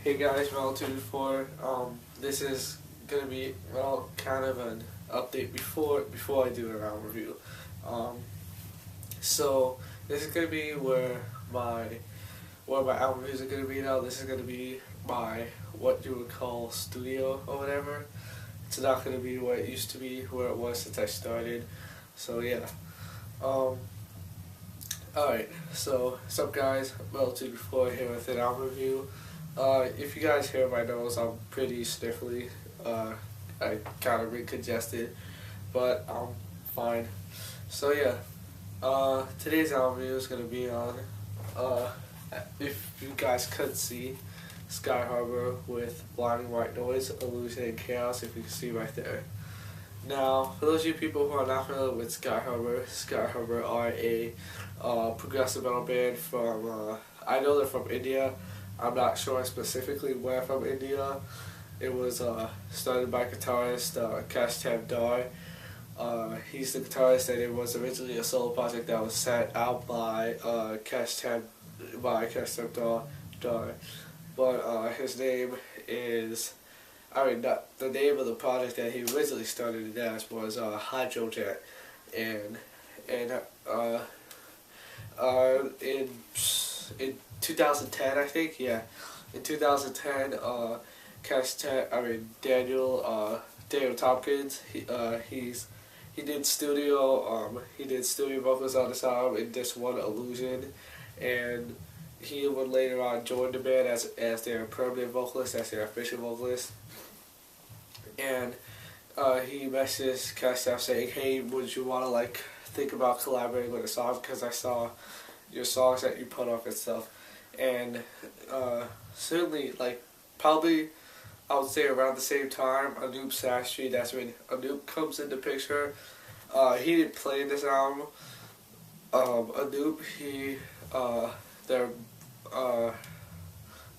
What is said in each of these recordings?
Hey guys, Mel224. This is gonna be kind of an update before I do an album review. So this is gonna be where my album reviews are gonna be now. This is gonna be my what you would call studio or whatever. It's not gonna be what it used to be, where it was since I started. So yeah. Alright, so what's up guys, Mel224 here with an album review. If you guys hear my nose, I'm pretty sniffly. I kind of congested, but I'm fine. So yeah, today's album review is going to be on, if you guys could see, Skyharbor with Blinding White Noise, Illusion and Chaos, if you can see right there. Now, for those of you people who are not familiar with Skyharbor are a progressive metal band from, I know they're from India. I'm not sure specifically where from India. It was started by guitarist Kastab Dar. He's the guitarist, and it was originally a solo project that was set out by Kastab Dar. But his name is, the name of the project that he originally started it as was Hydrojet, and in 2010, I think, yeah, in 2010, Daniel Tompkins, he did studio vocals on this album in this one, Illusion, and he would later on join the band as their permanent vocalist, as their official vocalist. And he messaged Kastab saying, "Hey, would you want to think about collaborating with a song? Because I saw your songs that you put up and stuff." And certainly, probably, I would say around the same time, Anoop Sastry, that's when Anoop comes into picture. He didn't play this album. Anoop,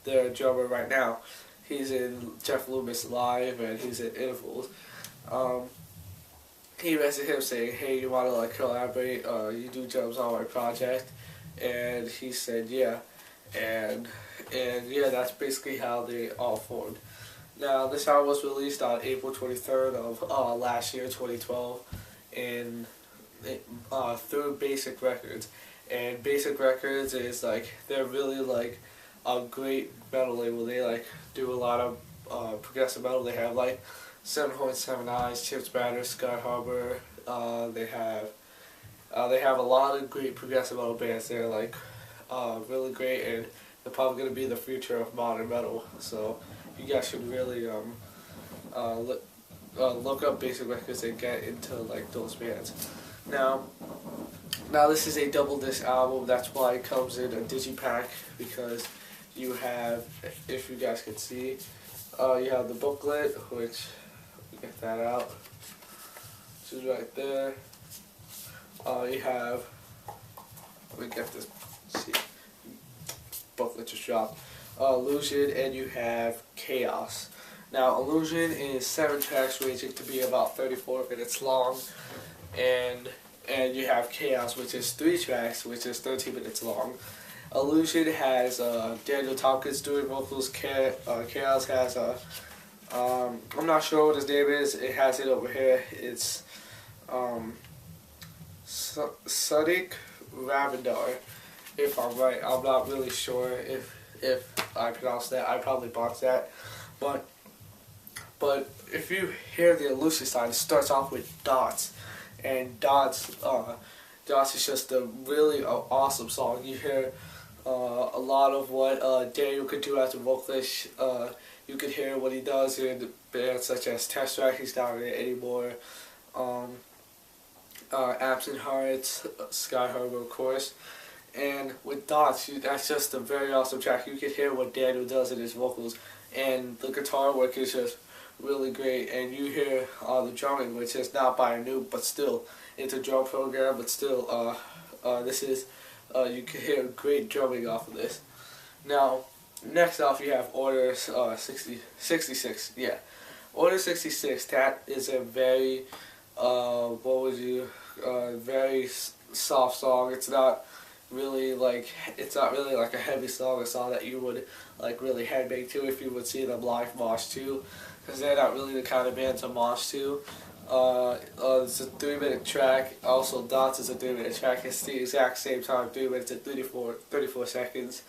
their drummer right now, he's in Jeff Loomis Live, and he's in Intervals. He messaged him saying, "Hey, you want to collaborate? You do drums on my project?" And he said, "Yeah." And yeah, that's basically how they all formed. Now, this album was released on April 23rd of last year, 2012, through Basic Records. And Basic Records is they're really a great metal label. They do a lot of progressive metal. They have 7.7 Eyes, Chips Batter, Skyharbor. They have a lot of great progressive metal bands. They're really great, and they're probably going to be the future of modern metal. So you guys should really look up Basic Records and get into those bands. Now this is a double disc album. That's why it comes in a digipack, because you have, if you guys can see, you have the booklet, which, get that out, which is right there. You have, let me get this, see, booklet just dropped, Illusion, and you have Chaos. Now, Illusion is 7 tracks, ranging to be about 34 minutes long, and you have Chaos, which is 3 tracks, which is 13 minutes long. Illusion has Daniel Tompkins doing vocals. Chaos has I'm not sure what his name is. It has it over here. It's Sadiq Ravindar, if I'm right. I'm not really sure if I pronounced that. I probably botched that. But if you hear the Illusion side, it starts off with Dots. And Dots is just a really awesome song. You hear a lot of what Daniel could do as a vocalist. You could hear what he does in bands such as Test Track. He's not in it anymore. Absent Hearts, Skyharbor, of course. And with Dots, that's just a very awesome track. You can hear what Daniel does in his vocals, and the guitar work is just really great. And you hear the drumming, which is not by a noob, but still, it's a drum program, but still, this is, you can hear great drumming off of this. Now, next off, you have Order 66, yeah. Order 66, that is a very, very soft song. It's not really like, it's not really like a heavy song, a song that you would like really headbang to if you would see them live mosh to, because they're not really the kind of band to mosh to. It's a 3-minute track. Also, Dots is a 3-minute track. It's the exact same time, 3 minutes and 34 seconds.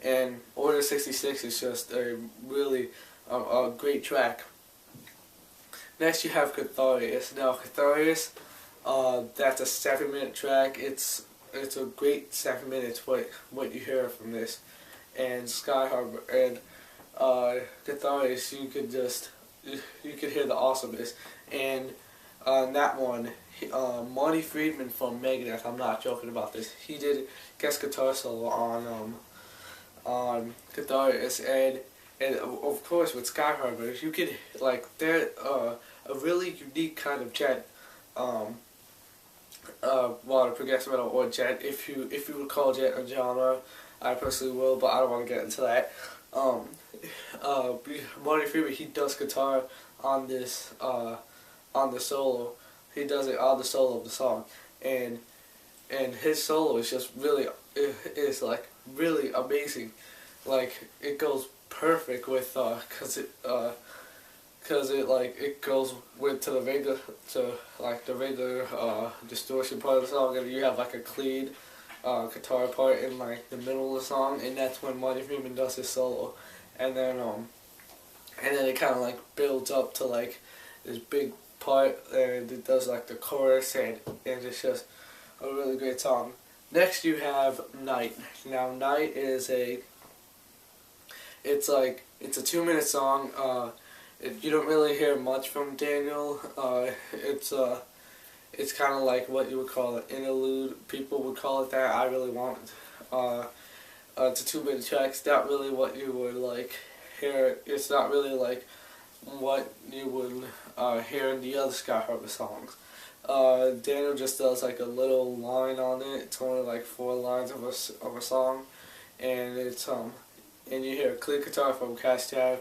And Order 66 is just a really a great track. Next, you have Catharsis. Now, Catharsis, that's a 7-minute track. It's a great 7 minutes. What you hear from this, and Skyharbor and Catharsis, you could hear the awesomeness. And that one, Marty Friedman from Megadeth, I'm not joking about this, he did guest guitar solo on Catharsis, and of course with Skyharbor, you could, like, they're a really unique kind of jet, progressive metal, or jet, if you would call jet a genre. I personally will, but I don't want to get into that. Marty Friedman, he does guitar on this solo. He does it on the solo of the song, and his solo is just really, is like really amazing. Like, it goes perfect with cause it goes with the regular distortion part of the song, and you have like a clean guitar part in like the middle of the song, and that's when Marty Friedman does his solo, and then it kind of like builds up to like this big part, and it does like the chorus, and it's just a really great song. Next, you have Night. Now, Night is it's a 2-minute song. You don't really hear much from Daniel. It's kind of like what you would call an interlude. People would call it that. I really want it's a 2-minute track. It's not really what you would like hear. It's not really like what you would hear in the other Skyharbor songs. Daniel just does like a little line on it. It's only like 4 lines of a song, and it's and you hear a clear guitar from Cash Tab,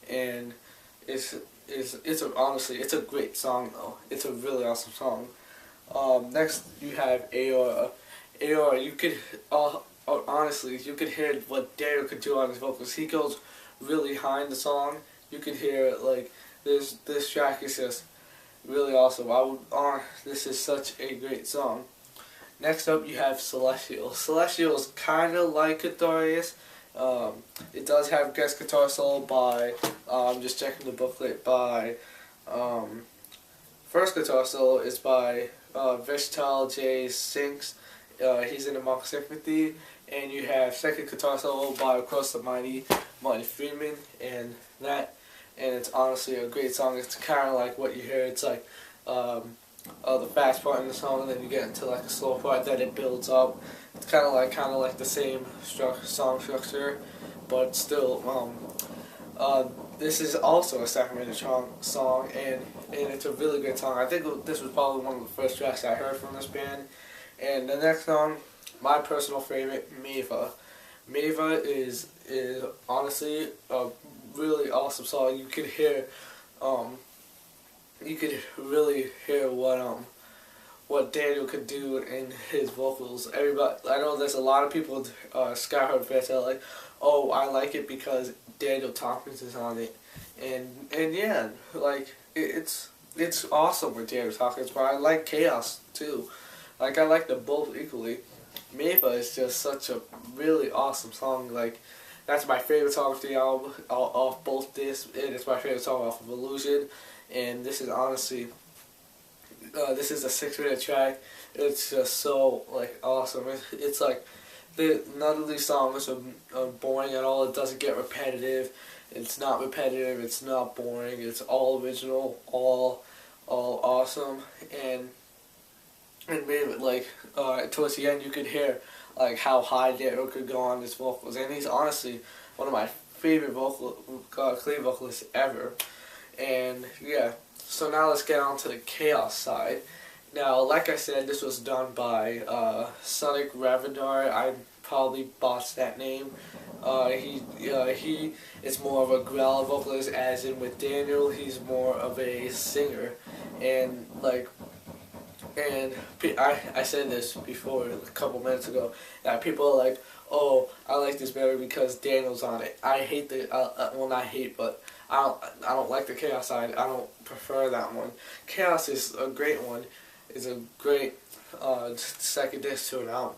and honestly, it's a great song though. It's a really awesome song. Next, you have Aora. Aora, you could honestly, you could hear what Daniel could do on his vocals. He goes really high in the song. You could hear like this track is just really awesome. This is such a great song. Next up, you have Celestial. Celestial is kind of like Catharsis. It does have guest guitar solo by, I'm just checking the booklet, by, first guitar solo is by Vishal J. Sinks. He's in Among Sympathy. And you have second guitar solo by, of course, the mighty Marty Friedman, and it's honestly a great song. It's kind of like what you hear. It's like the fast part in the song, and then you get into like a slow part that it builds up. It's kind of like the same song structure, but still, this is also a 7-minute song, and it's a really good song. I think this was probably one of the first tracks I heard from this band. And the next song, my personal favorite, Meva. Meva is honestly a really awesome song. You could hear, you could really hear what Daniel could do in his vocals. Everybody, I know there's a lot of people, Skyharbor fans, that are like, oh, I like it because Daniel Tompkins is on it, and yeah, like it's awesome with Daniel Tompkins, but I like Chaos too. Like, I like them both equally. Meva is just such a really awesome song. Like, that's my favorite song off the album, off both this, and it's my favorite song off of Illusion. And this is honestly, this is a 6-minute track. It's just so like awesome. It's like none of these songs are boring at all. It doesn't get repetitive. It's not repetitive. It's not boring. It's all original, all awesome, and maybe like towards the end you could hear like how high Daniel could go on his vocals, and he's honestly one of my favorite clean vocalists ever. And yeah, so now let's get on to the Chaos side. Now, like I said, this was done by Sonic Ravadar. I probably botched that name. He is more of a growler vocalist, as in with Daniel, he's more of a singer. And like And I said this before a couple minutes ago, that people are like, oh, I like this better because Daniel's on it. I hate the well, not hate, but I don't like the Chaos side. I don't prefer that one. Chaos is a great one. It's a great second disc to an album.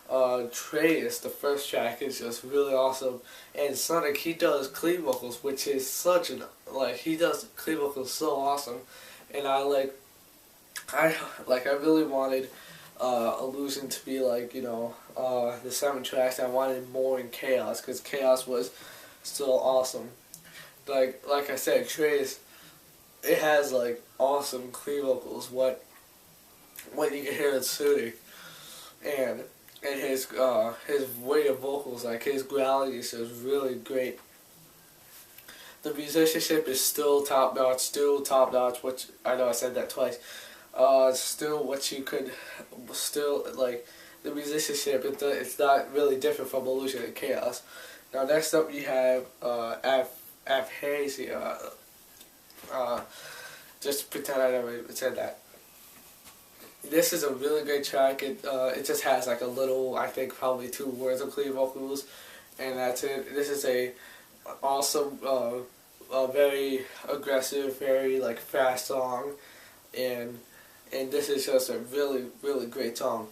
Atreus, the first track, is just really awesome. And Sonic, he does clean vocals, which is such an, like, he does clean vocals so awesome. And I really wanted Illusion to be like, you know, the 7 tracks. I wanted more in Chaos, because Chaos was still awesome. Like I said, Atreus, it has like awesome clean vocals. What you can hear in Sonic, and his way of vocals, like his growling is just really great. The musicianship is still top notch, which I know I said that twice. Still what you could, still like the musicianship. It's not really different from Illusion and Chaos. Now next up you have Aphasia. Just pretend I never said that. This is a really great track. It just has like a little, I think probably 2 words of clean vocals, and that's it. This is a awesome, very aggressive, very like fast song, and this is just a really great song.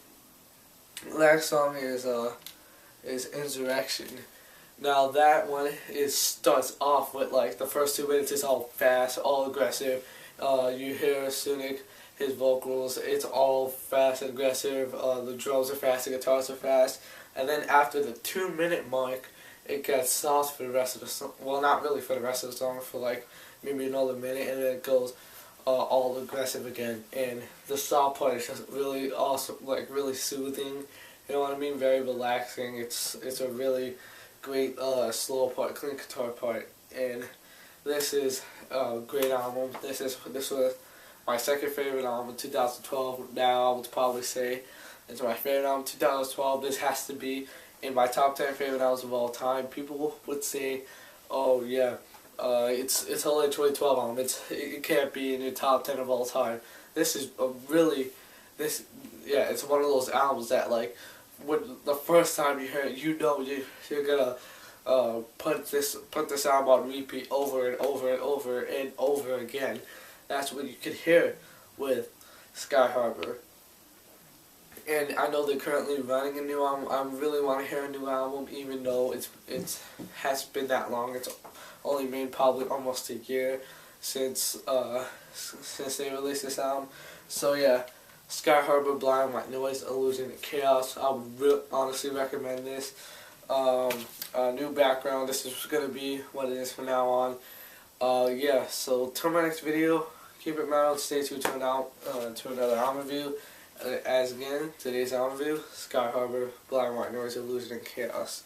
Next song is Insurrection. Now that one starts off with like the first 2 minutes is all fast, all aggressive. You hear Sonic, his vocals, it's all fast and aggressive. The drums are fast, the guitars are fast, and then after the 2-minute mark, it gets soft for the rest of the song. Well, not really for the rest of the song, for like maybe another minute, and then it goes all aggressive again. And the soft part is just really awesome, like really soothing. You know what I mean? Very relaxing. It's a really great slow part, clean guitar part, and this is a great album. This was my second favorite album in 2012. Now I would probably say it's my favorite album in 2012. This has to be in my top 10 favorite albums of all time. People would say, oh yeah, it's only a 2012 album. It can't be in your top 10 of all time. This is it's one of those albums that like, when the first time you hear it, you know you're gonna put this album on repeat over and over and over and over again. That's what you could hear with Skyharbor. And I know they're currently running a new album. I really want to hear a new album, even though it has been that long. It's only been probably almost a year since they released this album. So yeah, Skyharbor, Blind White Noise, Illusion, and Chaos. I would honestly recommend this. New background. This is going to be what it is from now on. Yeah, so till my next video, keep it mild, stay tuned to another album review. As again, today's album review, Skyharbor, Blind White Noise, Illusion, and Chaos.